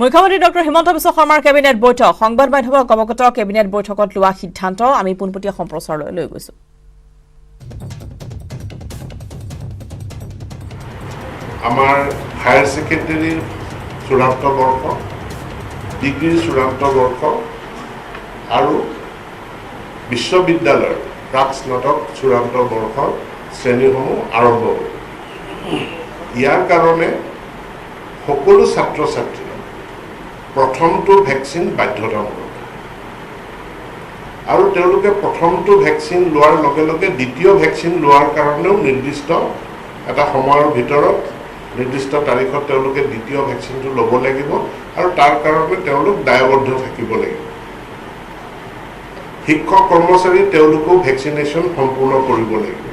মুখ্যমন্ত্ৰী ডক্টৰ হিমন্ত বিশ্ব শৰ্মাৰ কেবিনেট বৈঠক সংবাদ মাধ্যমক অৱগত কেবিনেট বৈঠকত লোৱা সিদ্ধান্ত আমি পোনপটীয়া সম্প্ৰচাৰলৈ লৈ গৈছো। আমাৰ হায়াৰ ছেকেণ্ডেৰীৰ চূড়ান্ত বৰ্ষ, ডিগ্ৰীৰ চূড়ান্ত বৰ্ষ আৰু বিশ্ববিদ্যালয়ৰ প্ৰাক স্নাতক চূড়ান্ত বৰ্ষৰ শ্ৰেণীসমূহ আৰম্ভ হ'ব। ইয়াৰ কাৰণে সকলো ছাত্ৰ ছাত্ৰী প্ৰথমটো ভেকচিন বাধ্যতামূলক আৰু তেওঁলোকে প্ৰথমটো ভেকচিন লোৱাৰ লগে লগে দ্বিতীয় ভেকচিন লোৱাৰ কাৰণেও নিৰ্দিষ্ট এটা সময়ৰ ভিতৰত নিৰ্দিষ্ট তাৰিখত তেওঁলোকে দ্বিতীয় ভেকচিনটো ল'ব লাগিব আৰু তাৰ কাৰণে তেওঁলোক দায়বদ্ধ থাকিব লাগিব। শিক্ষক কৰ্মচাৰী তেওঁলোকেও ভেকচিনেশ্যন সম্পূৰ্ণ কৰিব লাগিব।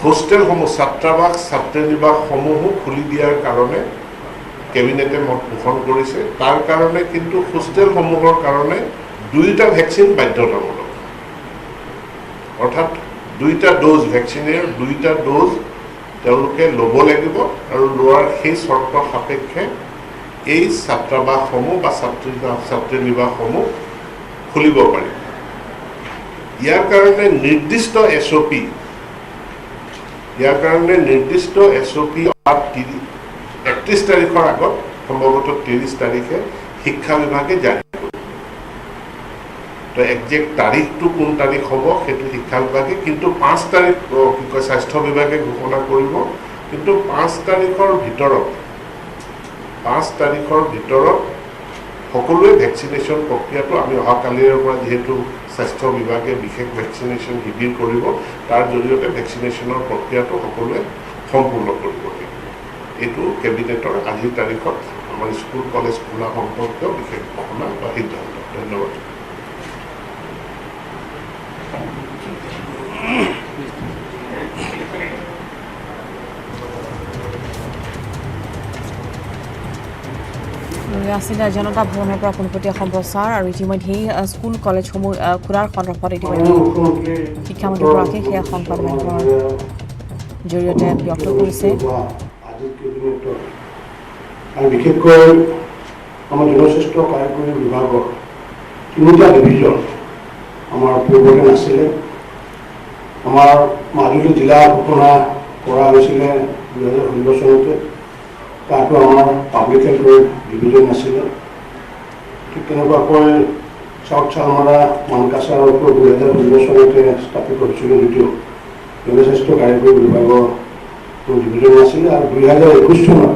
হোষ্টেলসমূহ ছাত্ৰাবাস ছাত্ৰীনিবাসসমূহো খুলি দিয়াৰ কাৰণে কেবিনেটে মত পোষণ কৰিছে। তাৰ কাৰণে কিন্তু হোষ্টেলসমূহৰ কাৰণে 2টা ভেকচিন বাধ্যতামূলক, অৰ্থাৎ 2টা ড'জ ভেকচিনৰ 2টা ড'জ তেওঁলোকে ল'ব লাগিব আৰু লোৱাৰ সেই চৰ্ত সাপেক্ষে এই ছাত্ৰাবাসসমূহ বা ছাত্ৰীনিবাসসমূহ খুলিব পাৰি। ইয়াৰ কাৰণে নিৰ্দিষ্ট SOP 31 তাৰিখৰ আগত সম্ভৱতঃ 30 তাৰিখে শিক্ষা বিভাগে জাৰি কৰিব। তো একজেক্ট তাৰিখটো কোন তাৰিখ হ'ব সেইটো শিক্ষা বিভাগে, কিন্তু 5 তাৰিখ স্বাস্থ্য বিভাগে ঘোষণা কৰিব। কিন্তু 5 তাৰিখৰ ভিতৰত সকলোৱে ভেকচিনেশ্যন প্ৰক্ৰিয়াটো আমি অহাকালিৰ পৰা যিহেতু স্বাস্থ্য বিভাগে বিশেষ ভেকচিনেশ্যন শিবিৰ কৰিব, তাৰ জৰিয়তে ভেকচিনেশ্যনৰ প্ৰক্ৰিয়াটো সকলোৱে সম্পূৰ্ণ কৰিব লাগিব। এইটো কেবিনেটৰ আজিৰ তাৰিখত আমাৰ স্কুল কলেজ খোলা সম্পৰ্কীয় বিশেষ ঘোষণা বা সিদ্ধান্ত। ধন্যবাদ। আছিলে জনতা ভৱনৰ পৰা পোনপটীয়া সম্প্ৰচাৰ আৰু ইতিমধ্যেই স্কুল কলেজসমূহ খোলাৰ সন্দৰ্ভত ইতিমধ্যে শিক্ষামন্ত্ৰীগৰাকীয়ে সেয়া সংবাদ মাধ্যমৰ জৰিয়তে ব্যক্ত কৰিছে। আৰু বিশেষকৈ আমাৰ জনস্বাস্থ্য কাৰিকৰী বিভাগৰ 3টা ডিভিজন আমাৰ পূৰ্বতে নাছিলে। আমাৰ মাজুলী জিলা ঘোষণা কৰা হৈছিলে 2016 চনতে। তাতো আমাৰ পাব্লিক হেল্থৰ ডিভিজন নাছিলে। ঠিক তেনেকুৱাকৈ চাউথ চালমাৰা মানকাছাৰৰ ওপৰত 2016 চনতে স্থাপিত হৈছিলে, যদিও জনস্বাস্থ্য কাৰিকৰী বিভাগৰ কোনো ডিভিজন নাছিলে। আৰু 2021 চনত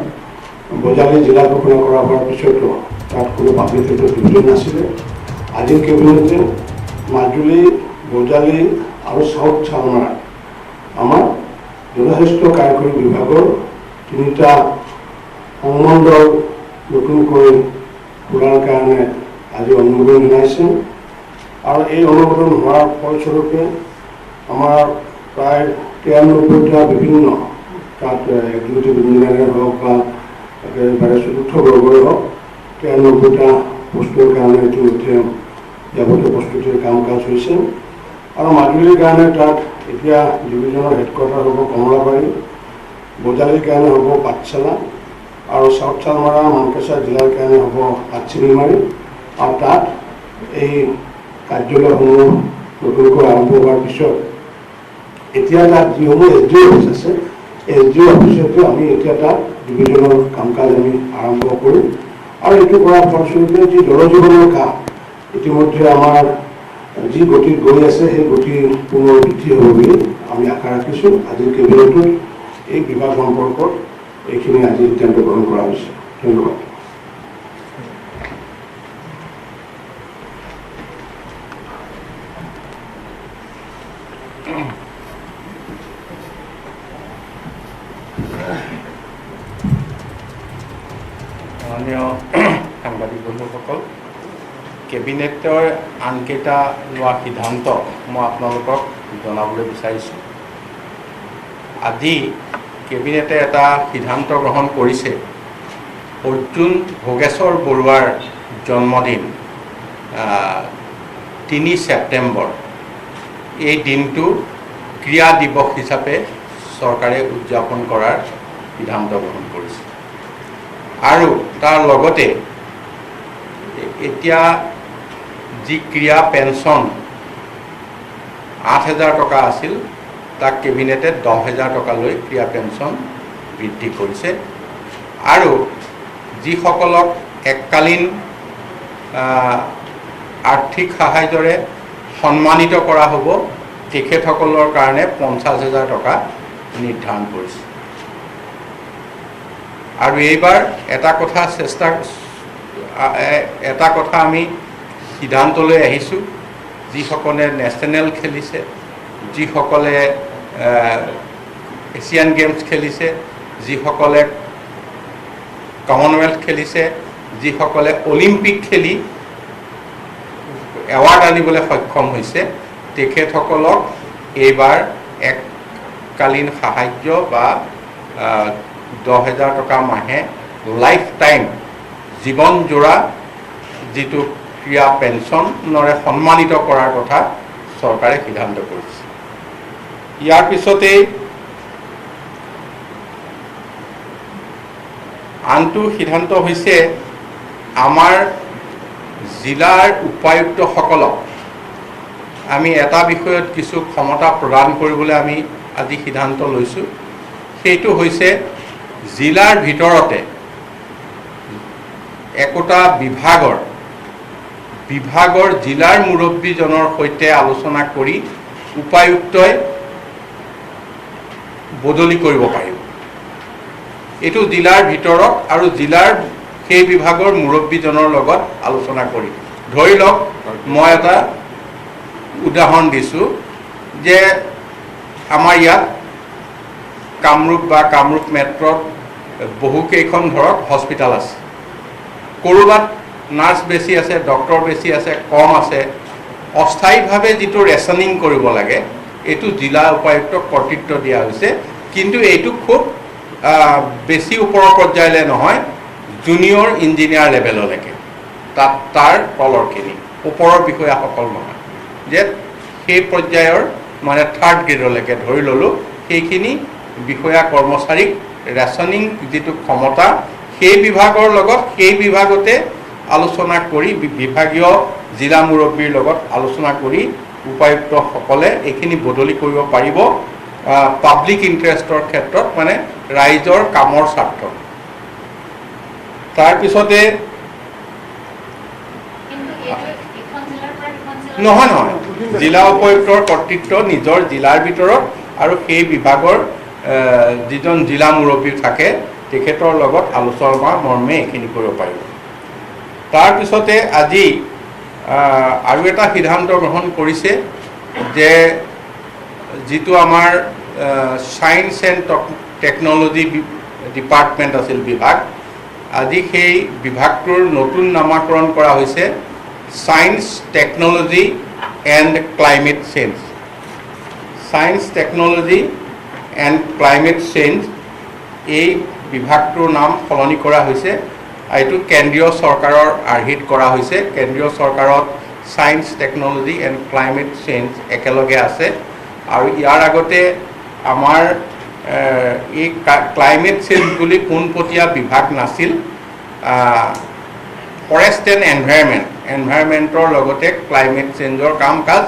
বজালী জিলা ঘোষণা কৰা হোৱাৰ পিছতো তাত কোনো পাব্লিক হেল্থৰ ডিভিজন নাছিলে। আজিৰ কেবিনেটে মাজুলী, বজালী আৰু চাউথ চালমাৰা আমাৰ জনস্বাস্থ্য কাৰিকৰী বিভাগৰ 3টা সংমণ্ডল নতুনকৈ খোলাৰ কাৰণে আজি অনুমোদন জনাইছে। আৰু এই অনুমোদন হোৱাৰ ফলস্বৰূপে আমাৰ প্ৰায় 93টা বিভিন্ন তাত এক্সিকিউটিভ ইঞ্জিনিয়াৰ হওক বা একেবাৰে চতুৰ্থ বৰ্গৰে হওক 93টা পোষ্টৰ কাৰণে ইতিমধ্যে যাৱতীয় প্ৰস্তুতিৰ কাম কাজ হৈছে। আৰু মাজুলীৰ কাৰণে তাত এতিয়া ডিভিজনৰ হেডকোৱাৰ্টাৰ হ'ব কমলাবাৰী, বজালীৰ কাৰণে হ'ব পাঠশালা আৰু চাউথ চালমাৰা মানকাছাৰ জিলাৰ কাৰণে হ'ব আঠচিনিমাৰী। আৰু তাত এই কাৰ্যালয়সমূহ নতুনকৈ আৰম্ভ হোৱাৰ পিছত এতিয়া তাত যিসমূহ SDO অফিচ আছে, SDO অফিচতো আমি এতিয়া তাত ডিভিজনৰ কাম কাজ আমি আৰম্ভ কৰিম। আৰু এইটো কৰাৰ ফলস্বৰূপে যি জলজীৱনৰ কাম ইতিমধ্যে আমাৰ যি গতিত গৈ আছে সেই গতি পুনৰ বৃদ্ধি হ'ব বুলি আমি আশা ৰাখিছোঁ। আজিৰ কেবিনেটত এই বিভাগ সম্পৰ্কত এইখিনি আজি সিদ্ধান্ত গ্ৰহণ কৰা হৈছে। ধন্যবাদ। মাননীয় সাংবাদিক বন্ধুসকল, কেবিনেটৰ আনকেইটা লোৱা সিদ্ধান্ত মই আপোনালোকক জনাবলৈ বিচাৰিছোঁ। আজি কেবিনেটে এটা সিদ্ধান্ত গ্ৰহণ কৰিছে। অৰ্জুন ভোগেশ্বৰ বৰুৱাৰ জন্মদিন 3 ছেপ্টেম্বৰ, এই দিনটো ক্ৰীড়া দিৱস হিচাপে চৰকাৰে উদযাপন কৰাৰ সিদ্ধান্ত গ্ৰহণ কৰিছে। আৰু তাৰ লগতে এতিয়া যি ক্ৰীড়া পেঞ্চন 8,000 টকা আছিল তাক কেবিনেটে 10,000 টকালৈ ক্ৰীড়া পেঞ্চন বৃদ্ধি কৰিছে আৰু যিসকলক এককালীন আৰ্থিক সাহায্যৰে সন্মানিত কৰা হ'ব তেখেতসকলৰ কাৰণে 50,000 টকা নিৰ্ধাৰণ কৰিছে আৰু এইবাৰ এটা কথা আমি সিদ্ধান্তলৈ আহিছোঁ যিসকলে নেশ্যনেল খেলিছে যিসকলে এছিয়ান গেমছ খেলিছে যিসকলে কমনৱেলথ খেলিছে যিসকলে অলিম্পিক খেলি এৱাৰ্ড আনিবলৈ সক্ষম হৈছে তেখেতসকলক এইবাৰ এককালীন সাহায্য বা 10,000 টকা মাহে লাইফ টাইম জীৱনজোৰা যিটো ক্ৰীড়া পেঞ্চনৰে সন্মানিত কৰাৰ কথা চৰকাৰে সিদ্ধান্ত কৰিছে ইয়াৰ পিছতেই আনটো সিদ্ধান্ত হৈছে আমাৰ জিলাৰ উপায়ুক্তসকলক আমি এটা বিষয়ত কিছু ক্ষমতা প্ৰদান কৰিবলৈ আমি আজি সিদ্ধান্ত লৈছোঁ সেইটো হৈছে জিলাৰ ভিতৰতে একোটা বিভাগৰ জিলাৰ মুৰব্বীজনৰ সৈতে আলোচনা কৰি উপায়ুক্তই বদলি কৰিব পাৰিব এইটো জিলাৰ ভিতৰত আৰু জিলাৰ সেই বিভাগৰ মুৰব্বীজনৰ লগত আলোচনা কৰি ধৰি লওক মই এটা উদাহৰণ দিছোঁ যে আমাৰ ইয়াত কামৰূপ মেট্ৰত বহুকেইখন ধৰক হস্পিটাল আছে ক'ৰবাত নাৰ্ছ বেছি আছে ডক্টৰ বেছি আছে কম আছে অস্থায়ীভাৱে যিটো ৰেচনিং কৰিব লাগে এইটো জিলা উপায়ুক্তক কৰ্তৃত্ব দিয়া হৈছে কিন্তু এইটো খুব বেছি ওপৰৰ পৰ্যায়লৈ নহয় জুনিয়ৰ ইঞ্জিনিয়াৰ লেভেললৈকে তাৰ তলৰখিনি ওপৰৰ বিষয়াসকল নহয় যে সেই পৰ্যায়ৰ মানে 3rd গ্ৰেডলৈকে ধৰি ল'লোঁ সেইখিনি বিষয়া কৰ্মচাৰীক ৰেচনিং যিটো ক্ষমতা সেই বিভাগৰ লগত সেই বিভাগতে আলোচনা কৰি বিভাগীয় জিলা মুৰব্বীৰ লগত আলোচনা কৰি উপায়ুক্তসকলে এইখিনি বদলি কৰিব পাৰিব পাব্লিক ইণ্টাৰেষ্টৰ ক্ষেত্ৰত মানে ৰাইজৰ কামৰ স্বাৰ্থত তাৰপিছতে নহয় জিলা উপায়ুক্তৰ কৰ্তৃত্ব নিজৰ জিলাৰ ভিতৰত আৰু সেই বিভাগৰ যিজন জিলা মুৰব্বী থাকে তেখেতৰ লগত আলোচনা মৰ্মে এইখিনি কৰিব পাৰিব তাৰপিছতে আজি আৰু এটা সিদ্ধান্ত গ্ৰহণ কৰিছে যে যিটো আমাৰ ছায়েন্স এণ্ড টেকন'লজি ডিপাৰ্টমেণ্ট আছিল বিভাগ আজি সেই বিভাগটোৰ নতুন নামাকৰণ কৰা হৈছে science technology and climate change science technology and climate change এই বিভাগটোৰ নাম সলনি কৰা হৈছে এইটো কেন্দ্ৰীয় চৰকাৰৰ আৰ্হিত কৰা হৈছে কেন্দ্ৰীয় চৰকাৰত science technology and climate change একেলগে আছে আৰু ইয়াৰ আগতে আমাৰ এই ক্লাইমেট চেঞ্জ বুলি পোনপটীয়া বিভাগ নাছিল ফৰেষ্ট এণ্ড এনভাইৰমেণ্টৰ লগতে ক্লাইমেট চেঞ্জৰ কাম কাজ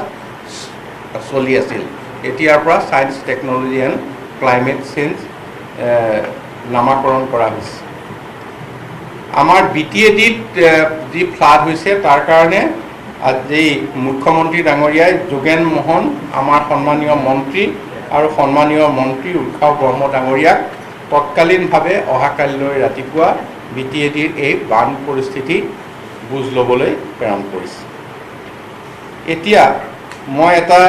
চলি আছিল এতিয়াৰ পৰা science technology and climate change নামাকৰণ কৰা হৈছে আমাৰ BTADত যি ফ্লাড হৈছে তাৰ কাৰণে আজি মুখ্যমন্ত্ৰী ডাঙৰীয়াই যোগেন মোহন আমাৰ সন্মানীয় মন্ত্ৰী আৰু সন্মানীয় মন্ত্ৰী উৎসৱ ব্ৰহ্ম ডাঙৰীয়াক তৎকালীনভাৱে অহাকালিলৈ ৰাতিপুৱা BTADৰ এই বান পৰিস্থিতি বুজ ল'বলৈ প্ৰেৰণ কৰিছে এতিয়া মই এটা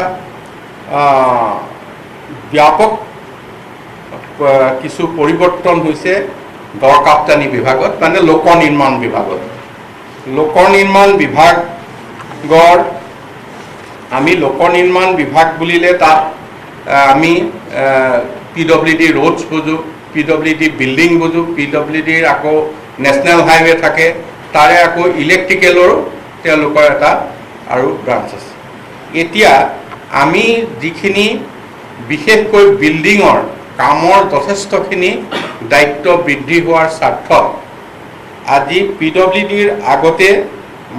ব্যাপক কিছু পৰিৱৰ্তন হৈছে গড়কাপ্তানি বিভাগত মানে লোক নিৰ্মাণ বিভাগত লোক নিৰ্মাণ বিভাগৰ আমি লোক নিৰ্মাণ বিভাগ বুলিলে তাত আমি PWD ৰোডছ বুজোঁ PWD বিল্ডিং বুজোঁ PWDৰ আকৌ নেশ্যনেল হাইৱে থাকে তাৰে আকৌ ইলেক্ট্ৰিকেলৰো তেওঁলোকৰ এটা আৰু ব্ৰাঞ্চ আছে এতিয়া আমি যিখিনি বিশেষকৈ বিল্ডিঙৰ কামৰ যথেষ্টখিনি দায়িত্ব বৃদ্ধি হোৱাৰ স্বাৰ্থত আজি PWDৰ আগতে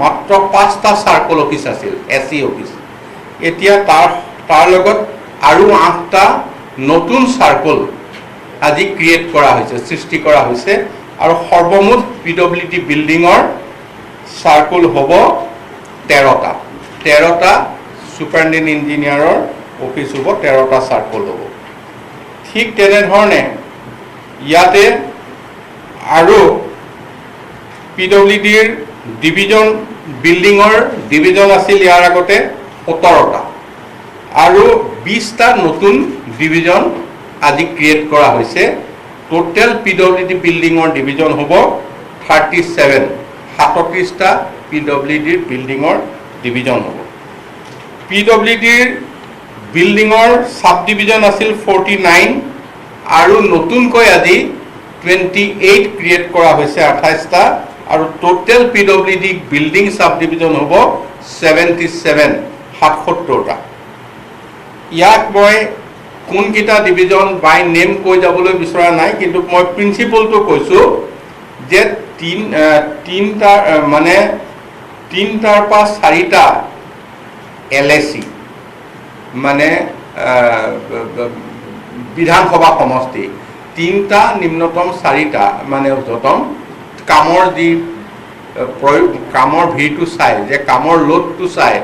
মাত্ৰ 5টা চাৰ্কল অফিচ আছিল, SC অফিচ। এতিয়া তাৰ লগত আৰু 8টা নতুন চাৰ্কল আজি ক্ৰিয়েট কৰা হৈছে, সৃষ্টি কৰা হৈছে, আৰু সৰ্বমুঠ PWD বিল্ডিঙৰ চাৰ্কল হ'ব 13টা। 13টা ছুপাৰিনটেণ্ডেণ্ট ইঞ্জিনিয়াৰৰ অফিচ হ'ব, 13টা চাৰ্কল হ'ব। ঠিক তেনেধৰণে ইয়াতে আৰু PWDৰ ডিভিজন বিল্ডিঙৰ ডিভিজন আছিল ইয়াৰ আগতে 17টা, আৰু 20টা নতুন ডিভিজন আজি ক্ৰিয়েট কৰা হৈছে। টোটেল PWD বিল্ডিঙৰ ডিভিজন হ'ব 37, 37টা PWDৰ বিল্ডিঙৰ ডিভিজন হ'ব। PWDৰ বিল্ডিঙৰ সাব ডিভিজন আছিল 49, আৰু নতুনকৈ আজি 28 ক্ৰিয়েট কৰা হৈছে, 28টা, আৰু total PWD building sub division হ'ব 77, 77টা। ইয়াক মই কোনকেইটা ডিভিজন বাই নেম কৈ যাবলৈ বিচৰা নাই, কিন্তু মই প্ৰিন্সিপলটো কৈছোঁ যে তিনিটাৰ পৰা 4টা LAC মানে বিধানসভা সমষ্টি, 3টা নিম্নতম, 4টা মানে উচ্চতম। কামৰ যি কামৰ ভিৰটো চাই, যে কামৰ লোডটো চাই,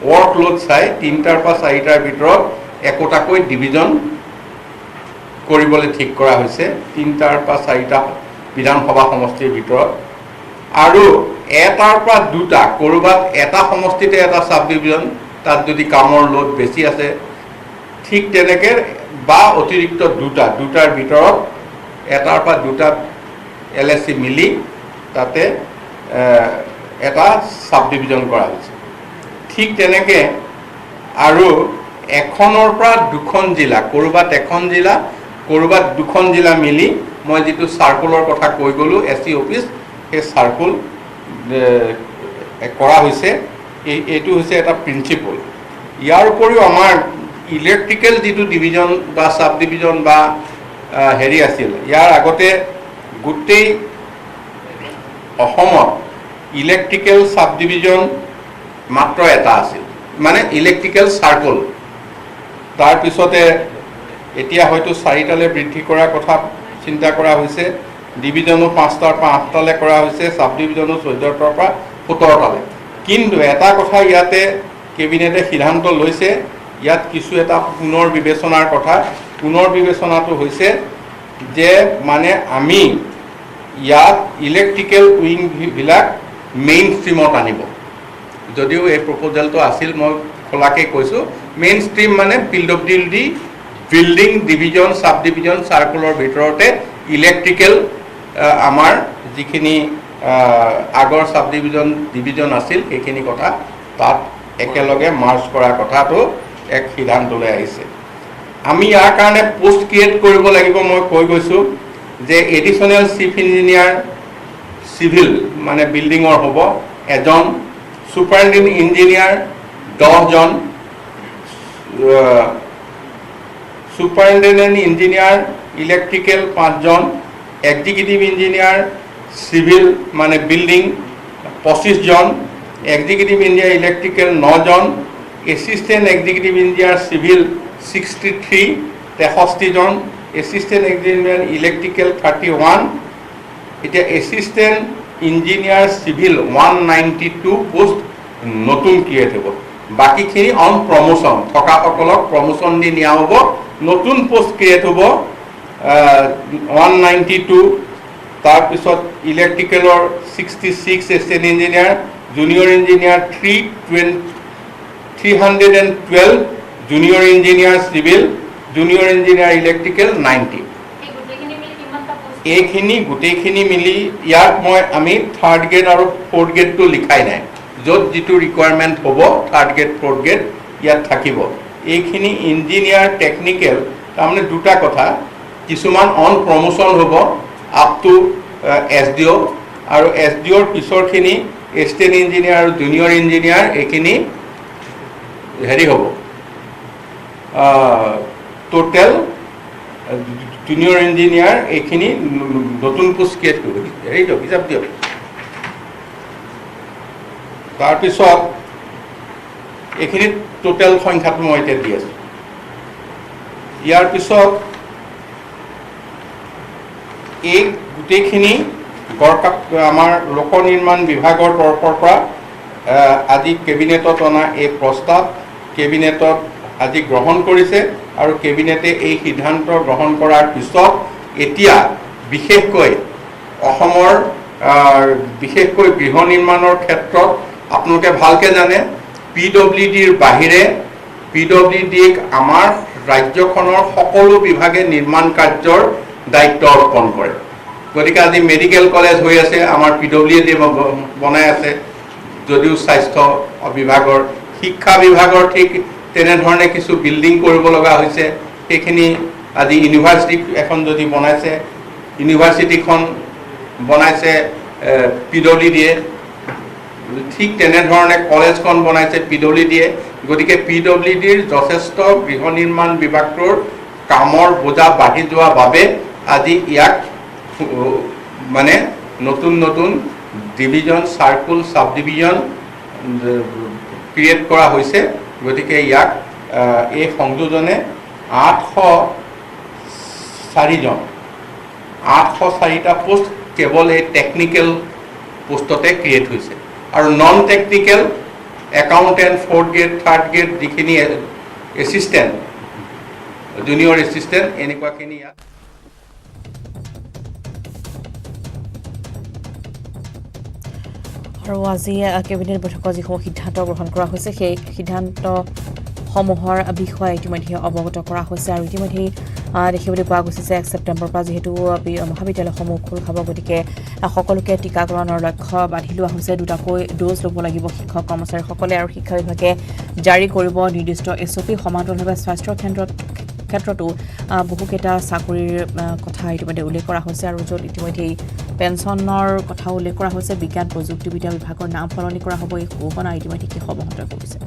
ৱৰ্ক লোড চাই 3টাৰ পৰা 4টাৰ ভিতৰত একোটাকৈ ডিভিজন কৰিবলৈ ঠিক কৰা হৈছে, 3টাৰ পৰা 4টা বিধানসভা সমষ্টিৰ ভিতৰত। আৰু 1টাৰ পৰা 2টা, ক'ৰবাত এটা সমষ্টিতে এটা চাব ডিভিজন, তাত যদি কামৰ লোড বেছি আছে, ঠিক তেনেকৈ বা অতিৰিক্ত 2টাৰ ভিতৰত 1টাৰ পৰা 2টা LAC মিলি তাতে এটা চাব ডিভিজন কৰা হৈছে। ঠিক তেনেকৈ আৰু 1খনৰ পৰা 2খন জিলা, ক'ৰবাত 1খন জিলা, ক'ৰবাত 2খন জিলা মিলি মই যিটো চাৰ্কুলৰ কথা কৈ গ'লোঁ SC অফিচ, সেই চাৰ্কুল কৰা হৈছে। এইটো হৈছে এটা প্ৰিন্সিপল। ইয়াৰ উপৰিও আমাৰ ইলেক্ট্ৰিকেল যিটো ডিভিজন বা চাব ডিভিজন বা হেৰি আছিল, ইয়াৰ আগতে গোটেই অসমত ইলেক্ট্ৰিকেল চাব ডিভিজন মাত্ৰ এটা আছিল, মানে ইলেক্ট্ৰিকেল চাৰ্কল। তাৰপিছতে এতিয়া হয়তো 4টালৈ বৃদ্ধি কৰাৰ কথা চিন্তা কৰা হৈছে, ডিভিজনো 5টাৰ পৰা 8টালৈ কৰা হৈছে, চাব ডিভিজনো 14টাৰ পৰা 17টালৈ। কিন্তু এটা কথা ইয়াতে কেবিনেটে সিদ্ধান্ত লৈছে, ইয়াত কিছু এটা পুনৰ বিবেচনাৰ কথা। পুনৰ বিবেচনাটো হৈছে যে মানে আমি ইয়াত ইলেক্ট্ৰিকেল উইংবিলাক মেইন ষ্ট্ৰীমত আনিব। যদিও এই প্ৰপ'জেলটো আছিল, মই খোলাকৈ কৈছোঁ, মেইন ষ্ট্ৰীম মানে PWD বিল্ডিং ডিভিজন, চাব ডিভিজন, চাৰ্কুলৰ ভিতৰতে ইলেক্ট্ৰিকেল আমাৰ যিখিনি আগৰ চাব ডিভিজন আছিল, সেইখিনি কথা তাত একেলগে মাৰ্জ কৰাৰ কথাটো এক সিদ্ধান্তলৈ আহিছে। আমি ইয়াৰ কাৰণে পোষ্ট ক্ৰিয়েট কৰিব লাগিব। মই কৈ গৈছোঁ যে এডিশ্যনেল চিফ ইঞ্জিনিয়াৰ চিভিল মানে বিল্ডিঙৰ হ'ব 1জন, ছুপাৰিনটেণ্ডেণ্ট ইঞ্জিনিয়াৰ 10জন, ছুপাৰিনটেণ্ডেণ্ট ইঞ্জিনিয়াৰ ইলেক্ট্ৰিকেল 5জন, এক্সিকিউটিভ ইঞ্জিনিয়াৰ চিভিল মানে বিল্ডিং 25জন, এক্সিকিউটিভ ইঞ্জিনিয়াৰ ইলেক্ট্ৰিকেল 9জন, এছিষ্টেণ্ট এক্সিকিউটিভ ইঞ্জিনিয়াৰ চিভিল 63জন, এছিষ্টেণ্ট ইঞ্জিনিয়াৰ ইলেক্ট্ৰিকেল 31। এতিয়া এছিষ্টেণ্ট ইঞ্জিনিয়াৰ চিভিল 192 পোষ্ট নতুন ক্ৰিয়েট হ'ব। বাকীখিনি অন প্ৰমোশ্যন, থকাসকলক প্ৰমোশ্যন দি নিয়া হ'ব। নতুন পোষ্ট ক্ৰিয়েট হ'ব 192। তাৰপিছত ইলেক্ট্ৰিকেলৰ 66 assistant engineer, junior engineer 312, junior engineer civil, junior engineer electrical 90। এইখিনি গোটেইখিনি মিলি ইয়াত আমি 3rd গ্ৰেড আৰু 4th গ্ৰেডটো লিখাই নাই। য'ত যিটো ৰিকুৱাৰমেণ্ট হ'ব 3rd গ্ৰেড 4th গ্ৰেড ইয়াত থাকিব। এইখিনি ইঞ্জিনিয়াৰ টেকনিকেল, তাৰমানে দুটা কথা, কিছুমান অন প্ৰমোশ্যন হ'ব আপ টু SDO, আৰু SDOৰ পিছৰখিনি এছিষ্টেণ্ট ইঞ্জিনিয়াৰ আৰু জুনিয়ৰ ইঞ্জিনিয়াৰ, এইখিনি হেৰি হ'ব টোটেল জুনিয়ৰ ইঞ্জিনিয়াৰ। এইখিনি নতুন পোষ্ট ক্ৰিয়েট কৰিব। হেৰি দিয়ক, হিচাপ দিয়ক। তাৰপিছত এইখিনিত টোটেল সংখ্যাটো মই এতিয়া দি আছোঁ ইয়াৰ পিছত এই গোটেইখিনি গড়কাপ আমাৰ লোক নিৰ্মাণ বিভাগৰ তৰফৰ পৰা আজি কেবিনেটত অনা এই প্ৰস্তাৱ কেবিনেটত আজি গ্ৰহণ কৰিছে আৰু কেবিনেটে এই সিদ্ধান্ত গ্ৰহণ কৰাৰ পিছত এতিয়া বিশেষকৈ অসমৰ বিশেষকৈ গৃহ নিৰ্মাণৰ ক্ষেত্ৰত আপোনালোকে ভালকৈ জানে PWDৰ বাহিৰে PWDক আমাৰ ৰাজ্যখনৰ সকলো বিভাগে নিৰ্মাণ কাৰ্যৰ দায়িত্ব অৰ্পণ কৰে গতিকে আজি মেডিকেল কলেজ হৈ আছে আমাৰ PWD বনাই আছে যদিও স্বাস্থ্য বিভাগৰ শিক্ষা বিভাগৰ ঠিক তেনেধৰণে কিছু বিল্ডিং কৰিব লগা হৈছে সেইখিনি আজি ইউনিভাৰ্চিটি এখন যদি বনাইছে ইউনিভাৰ্চিটিখন বনাইছে PWDয়ে ঠিক তেনেধৰণে কলেজখন বনাইছে PWDয়ে গতিকে PWDৰ যথেষ্ট গৃহ নিৰ্মাণ বিভাগটোৰ কামৰ বোজা বাঢ়ি যোৱা বাবে আজি ইয়াক মানে নতুন নতুন division circle sub division create কৰা হৈছে গতিকে ইয়াক এই সংযোজনে 804টা পোষ্ট কেৱল এই টেকনিকেল পোষ্টতে ক্ৰিয়েট হৈছে আৰু non technical accountant 4th grade 3rd grade যিখিনি এছিষ্টেণ্ট জুনিয়ৰ এছিষ্টেণ্ট এনেকুৱাখিনি ইয়াত আৰু আজি কেবিনেট বৈঠকত যিসমূহ সিদ্ধান্ত গ্ৰহণ কৰা হৈছে সেই সিদ্ধান্তসমূহৰ বিষয়ে ইতিমধ্যে অৱগত কৰা হৈছে আৰু ইতিমধ্যে দেখিবলৈ পোৱা গৈছে যে 1 ছেপ্টেম্বৰৰ পৰা যিহেতু মহাবিদ্যালয়সমূহ খোল খাব গতিকে সকলোকে টীকাকৰণৰ লক্ষ্য বান্ধি লোৱা হৈছে দুটাকৈ ড'জ ল'ব লাগিব শিক্ষক কৰ্মচাৰীসকলে আৰু শিক্ষা বিভাগে জাৰি কৰিব নিৰ্দিষ্ট SOP সমান্তৰালভাৱে স্বাস্থ্যৰ ক্ষেত্ৰতো বহুকেইটা চাকৰিৰ কথা ইতিমধ্যে উল্লেখ কৰা হৈছে আৰু য'ত ইতিমধ্যে পেঞ্চনৰ কথা উল্লেখ কৰা হৈছে বিজ্ঞান প্ৰযুক্তিবিদ্যা বিভাগৰ নাম সলনি কৰা হ'ব এই ঘোষণা ইতিমধ্যে কি হ'ব কৰিছে